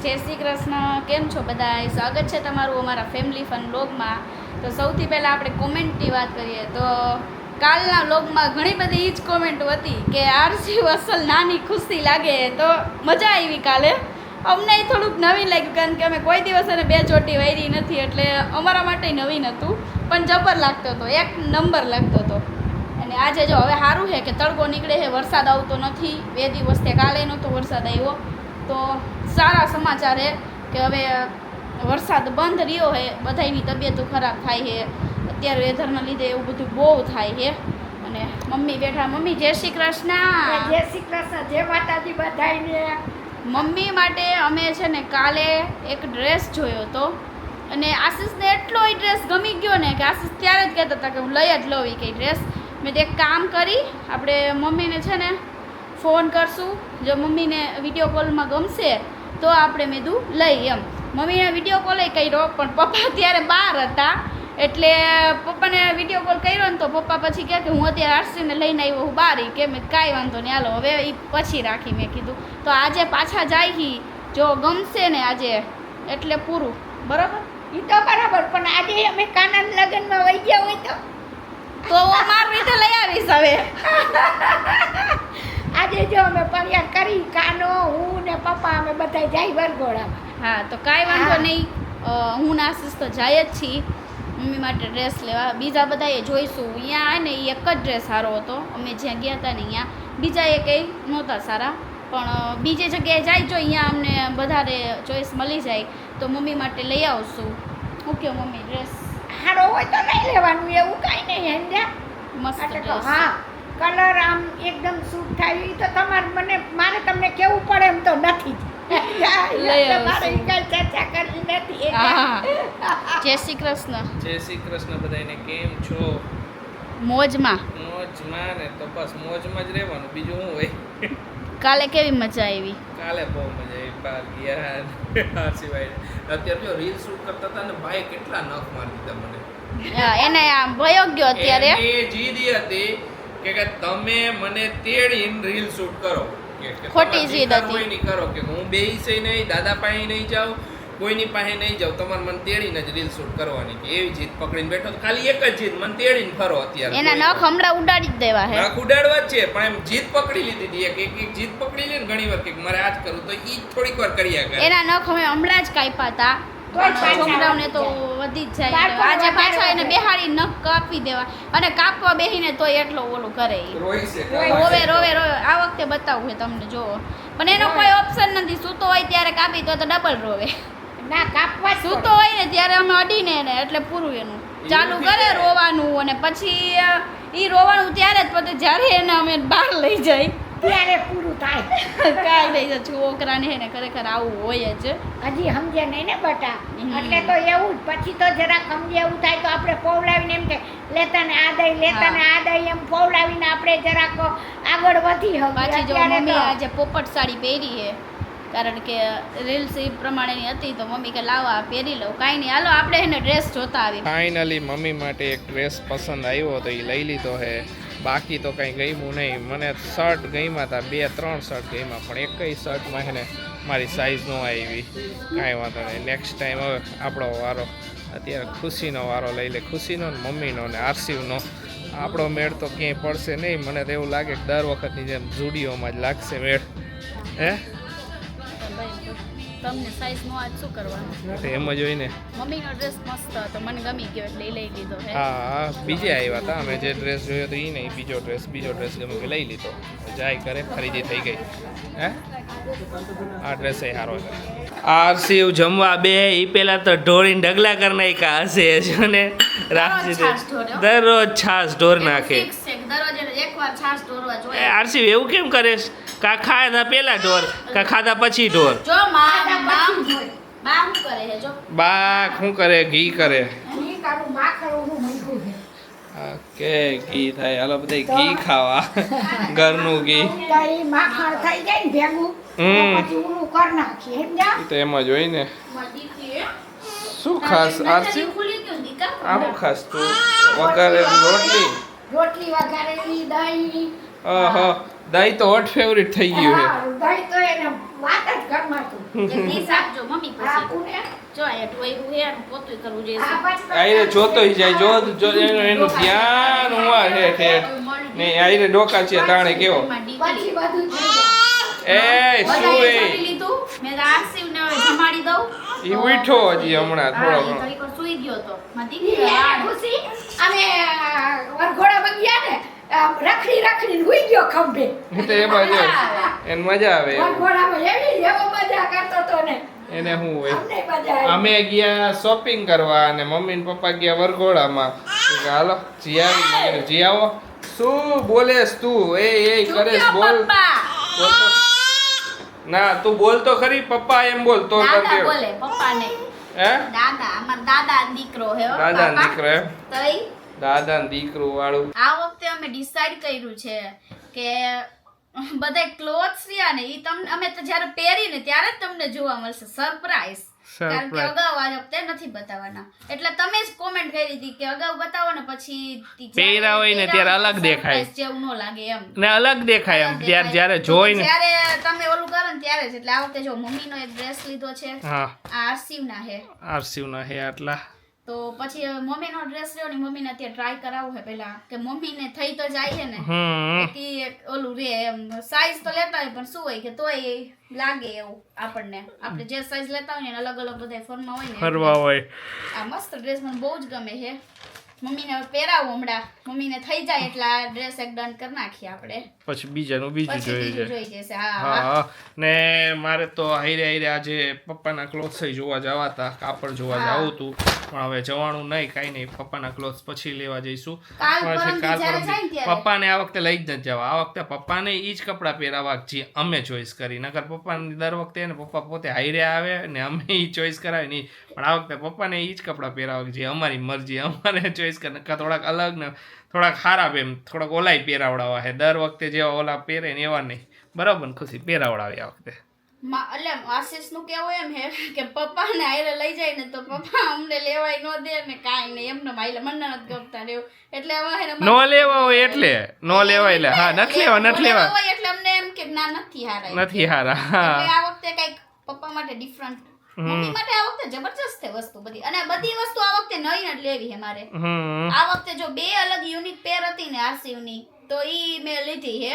જય શ્રી કૃષ્ણ. કેમ છો બધા? સ્વાગત છે તમારું અમારા ફેમિલી ફન વ્લોગમાં. તો સૌથી પહેલાં આપણે કોમેન્ટની વાત કરીએ તો કાલના વ્લોગમાં ઘણી બધી એ જ કોમેન્ટો હતી કે આરસી અસલ નાની ખુશી લાગે. તો મજા આવી કાલે. અમને થોડુંક નવીન લાગ્યું કારણ કે અમે કોઈ દિવસ એને બે ચોટી વાયરી નથી એટલે અમારા માટે નવીન હતું પણ જબર લાગતો હતો, એક નંબર લાગતો હતો. અને આજે જો હવે સારું છે કે તડકો નીકળે છે, વરસાદ આવતો નથી. 2 દિવસથી કાલે નહોતો વરસાદ આવ્યો તો સારા સમાચાર છે કે હવે વરસાદ બંધ રહ્યો છે. બધાની તબિયતો ખરાબ થાય છે અત્યારે વેધરના લીધે, એવું બધું બહુ થાય છે. અને મમ્મી બેઠા. મમ્મી જય શ્રી કૃષ્ણ. જય શ્રી કૃષ્ણ, જય માતાજી બધાને. મમ્મી માટે અમે છે ને કાલે એક ડ્રેસ જોયો હતો અને આશીષને એટલો એ ડ્રેસ ગમી ગયો ને કે આશીષ ત્યારે જ કહેતા હતા કે હું લઈ જ લઉં એ કંઈ ડ્રેસ. મેં તો એક કામ કરી, આપણે મમ્મીને છે ને ફોન કરશું, જો મમ્મીને વિડીયો કોલમાં ગમશે તો આપણે મેં કીધું લઈ એમ. મમ્મીને વિડીયો કોલ કર્યો પણ પપ્પા ત્યારે બહાર હતા એટલે પપ્પાને વિડીયો કોલ કર્યો ને તો પપ્પા પછી કહે કે હું અત્યારે આરસીને લઈને આવ્યો હું બહાર. કે મેં કાંઈ વાંધો નહીં, હાલો હવે એ પછી રાખી. મેં કીધું તો આજે પાછા જાય જો ગમશે ને આજે એટલે પૂરું. બરાબર? એ તો બરાબર, પણ આજે અમે કાનાના લગ્નમાં વહી ગયા હોય તો મારી રીતે લઈ આવીશ હવે. આજે જો અમે પર્યાર કરી, કાનો હું ને પપ્પા અમે બધા જાય વરઘોડામાં. હા તો કાંઈ વાંધો નહીં. હું ને આશીષ તો જાય જ છીએ મમ્મી માટે ડ્રેસ લેવા. બીજા બધાએ જોઈશું. અહીંયા આવે ને એ એક જ ડ્રેસ સારો હતો. અમે જ્યાં ગયા હતા ને અહીંયા બીજા એ કંઈ નહોતા સારા, પણ બીજી જગ્યાએ જાય જો અહીંયા અમને વધારે ચોઈસ મળી જાય તો મમ્મી માટે લઈ આવશું. ઓકે મમ્મી ડ્રેસ સારો હોય તો લઈ લેવાનું, એવું કાંઈ નહીં. મસ્ત ડ્રેસ. હા, કલર આમ એકદમ સૂટ થાય એ તો તમારે મારે તમને કેવું પડે એમ તો નથી તમારે કઈ ચર્ચા કરવી નથી. જય શ્રી કૃષ્ણ. જય શ્રી કૃષ્ણ બધાને. કેમ છો? મોજમાં. મોજમાં ને તો બસ મોજમાં જ રહેવાનું, બીજું શું હોય. કાલે કેવી મજા આવી? કાલે બહુ મજા આવી. બહાર ગયા સિવાય અત્યારે જો રીલ શૂટ કરતા હતા ને ભાઈ કેટલા નખ મારી દીધા મને. એને આમ ભયો ગયો અત્યારે. એ જીદ હતી કે તમે મને તેડીને રીલ શૂટ કરો. ખોટી જીદ હતી. નહીં કરો કે હું બેહીશે નહીં, દાદા પાસે નહીં જાઉં, કોઈની પાસે નહીં જાઉં, તમારે મને તેડીને જ રીલ શૂટ કરવાની. કે એવી જીદ પકડીને બેઠો. ખાલી એક જ જીદ, મને તેડીને ફરો. અત્યારે એના નખ હમણાં ઉડાડી જ દેવા હે. નખ ઉડાડવા જ છે પણ એમ જીદ પકડી લીધી હતી. એક જીદ પકડી લે ને ઘણી વાર કે મારે આ જ કરવું તો ઈ થોડીક વાર કર્યા કરે. એના નખ અમે હમણાં જ કાપ્યા હતા. છોકરાઓને તો વધી જ જાય. આજે પાછા એને બેહાડી નખ કાપી દેવા અને કાપવા બેહીને તો એટલો ઓલું કરે. રોવે રોવે રોવે. આ વખતે બતાવું છે તમને, જોવો. પણ એનો કોઈ ઓપ્શન નથી. સૂતો હોય ત્યારે કાપી તો ડબલ રોવે. ના, કાપવા સૂતો હોય ને ત્યારે અમે અડીને એને એટલે પૂરું એનું ચાલુ કરે રોવાનું. અને પછી એ રોવાનું ત્યારે જ પતે જ્યારે એને અમે બહાર લઈ જાય ત્યારે પૂરું થાય. કાંઈ લઈ જાય છોકરાને એને ખરેખર આવું હોય જ. હજી સમજે નહીં ને બટા, એટલે તો એવું જ. પછી તો જરાક સમજે એવું થાય તો આપણે પૌલાવીને એમ કે લેતા ને આ દઈ, લેતા ને આ દઈ, એમ પૌલાવીને આપણે જરાક આગળ વધી હવે. પાછી જો મમ્મી આજે પોપટ સાડી પહેરી છે કારણ કે રીલ્સ એ પ્રમાણેની હતી તો મમ્મી કે લાવો પહેરી લઉં. કાંઈ નહીં, હાલો આપણે એને ડ્રેસ જોતા આવી. ફાઇનલી મમ્મી માટે એક ડ્રેસ પસંદ આવ્યો તો એ લઈ લીધો છે. બાકી તો કંઈ ગમ્યું નહીં. મને શર્ટ ગમ્યા હતા, 2-3 શર્ટ ગમ્યા, પણ એકય શર્ટમાં છે ને મારી સાઇઝ ન આવી. કાંઈ વાંધો નહીં, નેક્સ્ટ ટાઈમ હવે આપણો વારો. અત્યારે ખુશીનો વારો લઈ લે. ખુશીનો ને મમ્મીનો ને આરસીવનો. આપણો મેળ તો ક્યાંય પડશે નહીં. મને તો એવું લાગે કે દર વખતની જેમ ઝુડીઓમાં જ લાગશે મેળ. હે તમને સાઈઝ નો આજ શું કરવાનું? એમ જ હોય ને. મમ્મીનો ડ્રેસ મસ્ત હતો, મને ગમી ગયો એટલે લઈ લીધો છે. હા, બીજે આવ્યા હતા અમે જે ડ્રેસ જોયો તો એ નહીં, બીજો ડ્રેસ ગમે કે લઈ લીધો. જાય કરે ખરીદી થઈ ગઈ. હે આ ડ્રેસ એ સારો છે. આરસીવ જમવા બે એ પેલા તો ઢોળીને ઢગલા કરી નાખ્યા હશે છે ને. દરરોજ છાશ ઢોર નાખે. આરસીવ એવું કેમ કરે? કા ખાધા પેલા ઢોર, કા ખાધા પછી ઢોર. જો બા કરે છે જો. બા શું કરે? ઘી કરે. ઘી કાઢું, માખણ મૂક્યું છે. કે ઘી થાય. હાલો બધા ઘી ખાવા. ઘરનું ઘી. તો એ માખણ થઈ જાય ને ભેગું પછી ઊનું કરી નાખીએ. સમજ્યા? તો એમ જ હોય ને. શું ખાસ આરસી? આમ ખાસ તું વઘારે રોટલી વઘારેલી દહીં. દહીં તો હોટ ફેવરિટ થઈ ગયું છે. દહીં તો એને વાત જ ઘરમાં તું એક ડીશ આપજો મમ્મી પછી આપું ને જો આ ઢોયું હે ને પોતું કરવું જોઈએ આ પછી આઈને જોતોય જાય જો એનું ધ્યાન ઉવા છે ઠેઠ ને આઈને ડોકા છે તાણે કેવો પછી બધું થઈ જાય એ શું બધાએ એ જમી લીધું મેં આરસીવ ને હવે જમાડી દઉં ઈ ઉઠો હજી હમણાં હા, થોડો ઈ ઘણો. ઘડીક વાર સૂઈ ગયો તો મારી દીકરી ઈ વાળ. ખુશી અમે વરઘોડા ગયા ને રખડી રખડીને હુઈ ગયો ખંભે એ તો એમાં જો એને મજા આવે એવું. વરઘોડામાં એવી એવો મજા કરતો તો ને એને શું હોય અમને મજા આવી અમે ગયા શોપિંગ કરવા અને મમ્મી ને પપ્પા ગયા વરઘોડામાં તો કે હાલો જી આવી મેં કીધું, જી આવો શું બોલેસ તું એ કરેશ ચૂક્યો બોલ પપ્પા. બોલ તો. ના તું બોલ તો ખરી પપ્પા એમ બોલ તો દાદા કરજે બોલે પપ્પા નહીં હે દાદા અમાર દાદા નો દીકરો હે હો, દાદા ને પાપા. દીકરો એમ તઈ દાદા ને દીકરો વાળું આ વખતે અમે ડિસાઈડ કર્યું છે કે બધા ક્લોથ્સ રહ્યા ને ઈ તમને અમે તો જ્યારે પહેરીને ત્યારે જ તમને જોવા મળશે સરપ્રાઈઝ કારણ કે Surprise. અગાઉ આ વખતે નથી બતાવવાના એટલે તમે જ કોમેન્ટ કરી હતી કે અગાઉ બતાવો ને પછી પહેર્યા હોય ને ત્યારે અલગ દેખાય. surprise જેવું ન લાગે એમ ને અલગ દેખાય એમ ત્યારે જ્યારે જોઈને જ્યારે તમે ઓલું કરો ને ત્યારે જ એટલે આ વખતે જો મમ્મીનો એક ડ્રેસ લીધો છે હા આ આરસીવના હે આરસીવ ના હે આટલા તો પછી મમ્મીનો ડ્રેસ રહ્યો ને મમ્મીને અત્યારે ટ્રાય કરાવવું છે પહેલા કે મમ્મીને થઈ તો જાય છે ને કે ઓલું રે એમ સાઈઝ તો લેતા હોય પણ શું હોય કે તોય લાગે એવું આપણને આપણે જે સાઈઝ લેતા હોય ને અલગ અલગ બધા ફોનમાં હોય ને ફરવા હોય આ મસ્ત ડ્રેસ મને બહુ જ ગમે છે મમ્મીને હવે પહેરાવું હમણાં મમ્મીને થઈ જાય એટલે આ ડ્રેસ એક ડન કરી નાખીએ આપણે પછી બીજાનું બીજું પછી જોઈએ બીજું છે જોઈ જશે હા હા ને મારે તો હાઈરે આજે પપ્પાના ક્લોથ્સ જોવા જવા હતા કાપડ જોવા હા. જવું હતું પણ હવે જવાનું નહીં કાંઈ નહીં પપ્પાના ક્લોથ્સ પછી લેવા જઈશું કાલ પછી પરમથી જ્યારે જાય ને ત્યારે. પપ્પાને આ વખતે લઈ જ નથી જવા આ વખતે પપ્પાને ઈ જ કપડાં પહેરાવા જે અમે ચોઈસ કરી નકર પપ્પાને દર વખતે ને પપ્પા પોતે હાઈરે આવે ને અમે ઈ ચોઈસ કરાવે નહીં પણ આ વખતે પપ્પાને ઈ જ કપડાં પહેરાવા જે અમારી મરજી અમારે ચોઈસ કરે નકર થોડાક અલગ ને થોડાક ખરાબ એમ થોડાક ઓલાય પહેરાવડાવા છે દર વખતે જેવા ઓલા પહેરે ને એવા નહીં બરાબર ને ખુશી પહેરાવડાવી આ વખતે એટલે આશીષ નું કેવું એમ હે કે પપ્પા ને આયરે લઈ જાય ને તો પપ્પા અમને લેવાય ન દે ને કાંઈ નહીં એમને માઈલે મને નથી ગમતા ને એવું એટલે હવે હે ને નો લેવા હોય એટલે નો લેવાય એટલે હા નથી લેવા નથી લેવા હોય એટલે અમને એમ કે ના નથી હારા એમ. નથી હારા એટલે હા આ વખતે કઈક પપ્પા માટે ડિફરન્ટ મમ્મી માટે આ વખતે જબરજસ્ત છે વસ્તુ બધી અને બધી વસ્તુ આ વખતે નવી જ લેવી છે મારે હમ આ વખતે જો બે અલગ યુનિક પેર હતી ને આરસીવ ની તો ઈ મેં લીધી છે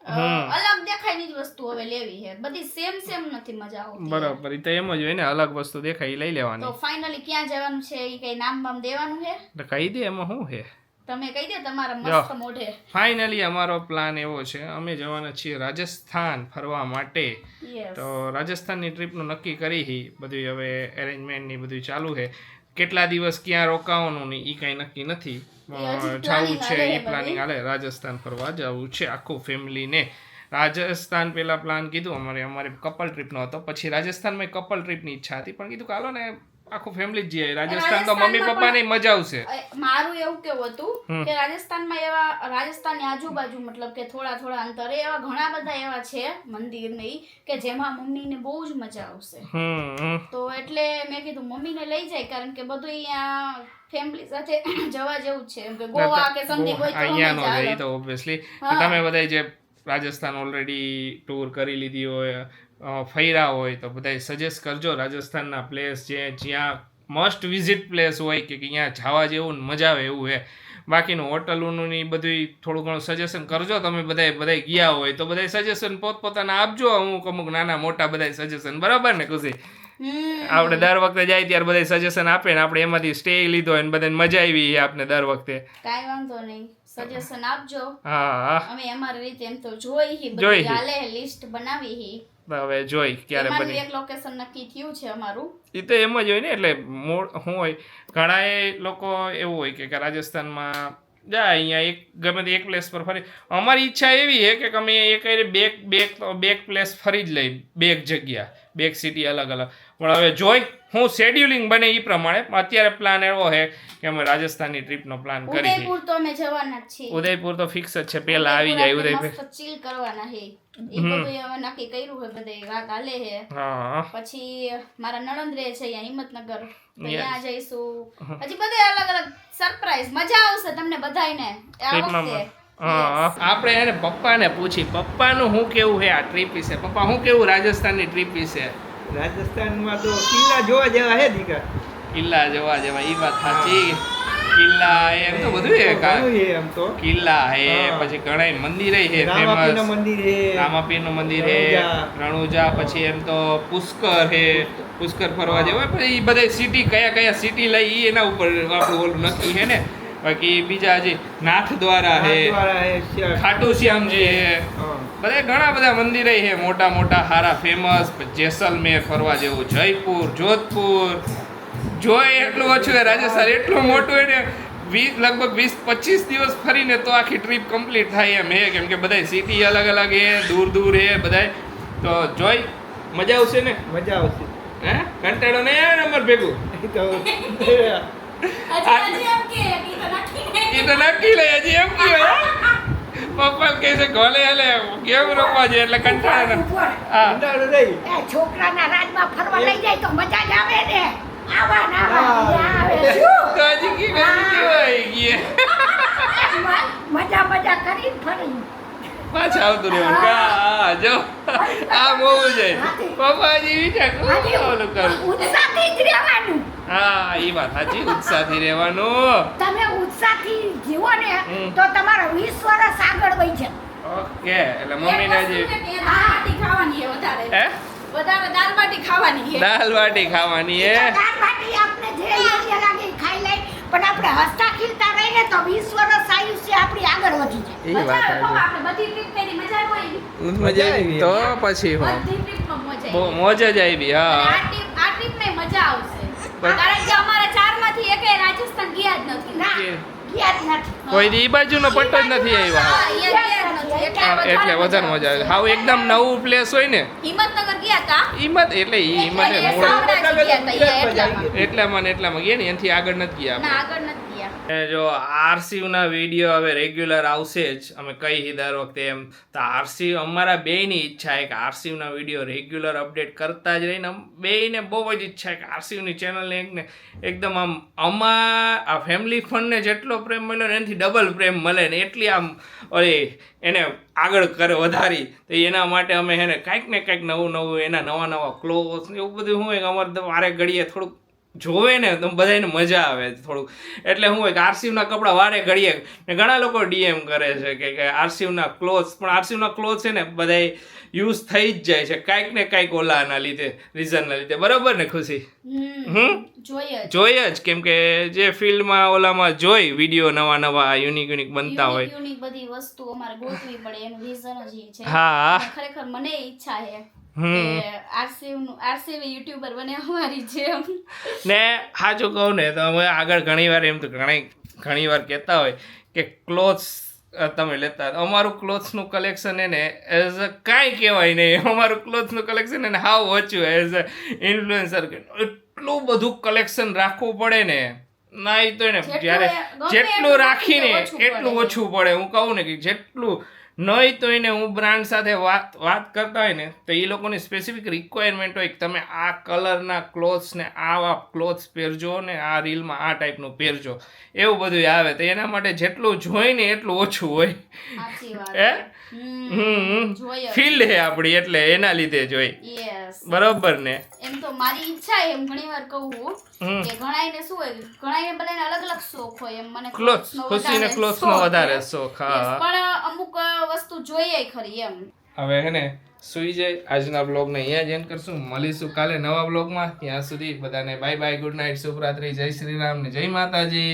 અલગ દેખાય ની જ વસ્તુ હવે લેવી છે બધી સેમ નથી મજા આવતી બરાબર ઈ તો એમ જ હોય ને અલગ વસ્તુ દેખાય ઈ લઈ લેવાની તો ફાઇનલી ક્યાં જવાનું છે ઈ કઈ નામ બામ દેવાનું છે તો કહી દે એમાં શું છે તમે કહી દે તમારા જો. મસ્ત મોઢે ફાઇનલી અમારો પ્લાન એવો છે અમે જવાના છીએ રાજસ્થાન ફરવા માટે યસ તો રાજસ્થાનની ટ્રીપનું નક્કી કરી હી બધું હવે એરેન્જમેન્ટ ની બધું ચાલુ છે કેટલા દિવસ ક્યાં રોકાવાનું ને ઈ કાંઈ નક્કી નથી હજી જવું planning છે હાલે ઈ છે પ્લાનિંગ હાલે રાજસ્થાન ફરવા જવું છે આખું ફેમિલીને રાજસ્થાન પેલા પ્લાન કીધું અમારે કપલ ટ્રીપનો હતો પછી રાજસ્થાનમાં કપલ ટ્રીપની ઈચ્છા હતી પણ કીધું કે હાલો ને આખું ફેમિલી જ જઈએ રાજસ્થાન તો મમ્મી પપ્પાને મજા આવશે મારું એવું કેવું હતું હમ. કે રાજસ્થાનમાં એવા રાજસ્થાનની આજુબાજુ મતલબ કે થોડા અંતરે એવા ઘણા બધા એવા છે મંદિર ને ઈ કે જેમાં મમ્મીને બહુ જ મજા આવશે તો એટલે મેં કીધું મમ્મીને લઈ જાય કારણ કે બધું અહીંયા ફેમિલી સાથે જવા જેવું જ છે એમ કે ગોવા કે સમથિંગ હોય તો અહીંયા નો અમે જાય ચાલો. તો ઓબ્વિયસલી હા. તમે બધા જે રાજસ્થાન ઓલરેડી ટૂર કરી લીધી હોય ફર્યા હોય તો બધા સજેસ્ટ કરજો રાજસ્થાનના પ્લેસ જ્યાં મસ્ટ વિઝિટ પ્લેસ હોય કે અહીંયા જવા જેવું ને મજા આવે એવું છે બાકીનું હોટલોનું ને બધું થોડું ઘણું સજેશન કરજો તમે બધા ગયા હોય તો બધા સજેશન પોતપોતાના આપજો અમુક નાના મોટા બધા સજેશન બરાબર ને ખુશી આપણે દર વખતે જાય ત્યારે બધા સજેશન આપે ને આપણે એમાંથી સ્ટે લીધો હોય ને બધાને મજા આવી આપણે દર વખતે કાંઈ વાંધો નહીં સજેશન આપજો હા અમે અમારી રીતે એમ તો જોઈ જોઈ બધી હાલે લિસ્ટ બનાવી હી હવે જોઈ ક્યારે એમાંનું બની એક લોકેશન નક્કી થયું છે અમારું એ તો એમ જ હોય ને એટલે શું હોય ઘણા લોકો એવું હોય કે રાજસ્થાનમાં જાય અહીંયા એક ગમે તે એક પ્લેસ પર ફરી અમારી ઈચ્છા એવી છે કે અમે બે પ્લેસ ફરી જ લઈ બે જગ્યા બે સિટી અલગ અલગ પણ હવે જોઈ હું શેડ્યુલિંગ બને એ પ્રમાણે અત્યારે પ્લાન એવો છે કે અમે રાજસ્થાનની ટ્રીપનો પ્લાન કરી ઉદયપુર તો અમે જવાના જ છીએ ઉદયપુર તો ફિક્સ જ છે પહેલા આવી જાય ઉદયપુર મસ્ત ચીલ કરવાના હે એ બધું હવે નક્કી કર્યું છે બધે વાત હાલે છે હા પછી મારા નણંદ રહે છે અહીંયા હિંમતનગર તો Yes. ત્યાં જઈશું હજી બધે અલગ અલગ સરપ્રાઈઝ મજા આવશે તમને બધાયને આ ટ્રીપમાં વખતે હા આપણે એને પપ્પાને પૂછી પપ્પાનું શું કેવું છે આ ટ્રીપ વિશે પપ્પા શું કેવું રાજસ્થાનની ટ્રીપ વિશે રાજસ્થાનમાં તો કિલ્લા જોવા જેવા હે દીકરા. કિલ્લા જોવા જેવા ઈ વાત સાચી કિલ્લા એમ તો બધું છે ઘણું છે એમ તો. કિલ્લા હે હા. પછી ઘણા મંદિર છે રામાપીરનું ફેમસ મંદિર હે. રામાપીરનું મંદિર હે રણુજા પછી એમ તો પુષ્કર હે પુષ્કર ફરવા જેવું હોય પછી બધા સિટી કયા સિટી લઈ ઈ એના ઉપર આપણું ઓલું નક્કી છે ને બાકી બીજા હજી નાથદ્વારા હે નાથદ્વારા હે, ખાટુ શ્યામજી હે હા. બધા ઘણા બધા મંદિરે છે મોટા મોટા હારા ફેમસ જેસલમેર ફરવા જેવું જયપુર જોધપુર જોય એટલું ઓછું છે રાજસ્થાન એટલું મોટું હોય ને લગભગ 20-25 દિવસ ફરીને તો આખી ટ્રીપ કમ્પ્લીટ થાય એમ હે કેમ કે બધા સિટી અલગ અલગ હે દૂર હે બધાય તો જોઈ મજા આવશે ને મજા આવશે. હે કંટાળો નહીં આવે ને અમાર ભેગું એ તો હજી એમ કે ઈ તો નક્કી નહીં. એ તો નક્કી લે હજી એમ કહેવાય પપ્પા કહે છે ગોલે હલે કેમ રમવા છે એટલે કંટાળો ને હા કંટાળો નહીં. એ છોકરાના રાજમાં ફરવા લઈ જાય તો મજા જ આવે ને આવા ના આવા, હા. આવે શું તો હજી કેવાય ગયા મજા કરી ફરી પાછા આવતું રહેવાનું કે આ જો આમ હોવું જોઈએ પપ્પાજી વિચાર ઓલું કરું ઉત્સાહથી જ રહેવાનું. હા એ વાત સાચી ઉત્સાહથી રહેવાનું તમે ઉત્સાહથી જીવો ને હમ. તો તમારા 20 વર્ષ આગળ વહી જાય. ઓકે એટલે મમ્મીને એક જે વસ્તુ છે કે દાળ બાટી ખાવાની છે વધારે. હે વધારે દાળ બાટી ખાવાની છે. દાલ બાટી ખાવાની હે દાળ બાટી આપણે જે યોગ્ય લાગે એ ખાઈ લઈ પણ આપણે હસતા ખીલતા રહીને તો 20 વર્ષ આયુષ્ય આપણી આગળ વધી જાય. એ મજા વાત આવે. પપ્પા, સાચી આપણે બધી ટ્રીપ કરી મજા ન આવી? મજા આવી તો પછી હું બધી ટ્રીપમાં મજા બહુ આવી. મોજ જ આવી અને હા આ ટ્રીપમાં મજા આવશે. બસ. કારણ કે અમારા ચારમાંથી એકેય રાજસ્થાન ગયા જ નથી. ના ગયા જ નથી. કોઈ દી ઈ બાજુનો પટ્ટો જ નથી આવ્યો હા, અહીંયા ગયા જ નથી. એટલે વધારે મજા આવે હાવ એકદમ નવું પ્લેસ હોય ને હિંમતનગર ગયા તા હિંમત એટલે ઈ હિંમત અને મૂળ શામળાજી ગયા તા, અહીંયા એટલામાં. એટલામાં ગયા ને એનાથી આગળ નથી ગયા ના, આપણે આગળ નથી ગયા. એ જો આરસીયુ ના વિડીયો હવે રેગ્યુલર આવશે જ અમે કહી દર વખતે એમ તો આરસીયુ અમારા બેયની ઈચ્છા છે કે આરસીયુ ના વિડીયો રેગ્યુલર અપડેટ કરતા જ રહીને બેયને બહુ જ ઈચ્છા છે કે આરસીયુની ચેનલને એકદમ આમ આ ફેમિલી ફંડને જેટલો પ્રેમ મળ્યો ને એનાથી ડબલ પ્રેમ મળે ને એટલી આમ ઓલી એને આગળ કરે વધારી તો એના માટે અમે એને કાંઈક ને કાંઈક નવું એના નવા ક્લોથ્સ એવું બધું શું હોય કે અમારે તો વારે ઘડીએ થોડુંક જોવે ને તો બધાને મજા આવે થોડુંક એટલે શું હોય કે આરસીયુના કપડાં વારે ઘડીએ ને ઘણા લોકો ડીએમ કરે છે કે આરસીયુના ક્લોથ્સ પણ આરસીયુના ક્લોથ્સ છે ને બધાય યુઝ થઈ જ જાય છે કાંઈક ને કાંઈક ઓલાના લીધે રીઝનના લીધે બરાબર ને ખુશી જોઈએ જ. જોઈએ જ કેમ કે જે ફિલ્ડમાં ઓલામાં જોઈ વિડીયો નવા યુનિક બનતા હોય યુનિક બધી વસ્તુ અમારે ગોતવી પડે એનું રીઝન જ ઈ છે. હા. અને ખરેખર મને ઈચ્છા છે હમ. કે આરસીવી યુટ્યુબર બને અમારી જેમ. ને સાચું કહું ને તો અમે આગળ ઘણીવાર એમ તો ઘણીવાર કહેતા હોય કે ક્લોથ્સ તમે લેતા અમારું ક્લોથ્સનું કલેક્શન એને એઝ અ કાંઈ કહેવાય નહીં અમારું ક્લોથ્સનું કલેક્શન એને હાવ ઓછું એઝ અ ઇન્ફ્લુએન્સર એટલું બધું કલેક્શન રાખવું પડે ને ના એ તો એને જ્યારે ગમે જેટલું એટલું રાખીને રાખીને ઓછું એટલું પડે. ઓછું પડે હું કહું ને કે જેટલું નહીં તો એને હું બ્રાન્ડ સાથે વાત કરતા હોય ને તો એ લોકોની સ્પેસિફિક રિક્વાયરમેન્ટ હોય કે તમે આ કલરના ક્લોથ્સ ને આવા ક્લોથ્સ પહેરજો ને આ રીલમાં આ ટાઈપનું પહેરજો એવું બધું આવે તો એના માટે જેટલું જોઈ ને એટલું ઓછું હોય સાચી વાત. હે જોઈએ જ. ફિલ્ડ છે આપણી એટલે એના લીધે જોઈ Yes. બરોબર ને એમ તો મારી ઈચ્છા એમ ઘણીવાર કહું કે ઘણાયને શું હોય ઘણાયને બધાને અલગ અલગ શોખ હોય એમ મને ક્લોથ્સ clothes નો ખુશીને વધારે ક્લોથ્સ નો શોખ વધારે છે. શોખ Yes, હા પણ અમુક વસ્તુ જોઈએ ખરી એમ. હવે હે ને સુઈ જાય આજના બ્લોગને અહીંયા જ એન્ડ કરશું મળીશું કાલે નવા બ્લોગમાં ત્યાં સુધી બધાને બાય બાય ગુડ નાઇટ શુભરાત્રી જય શ્રી રામ ને જય માતાજી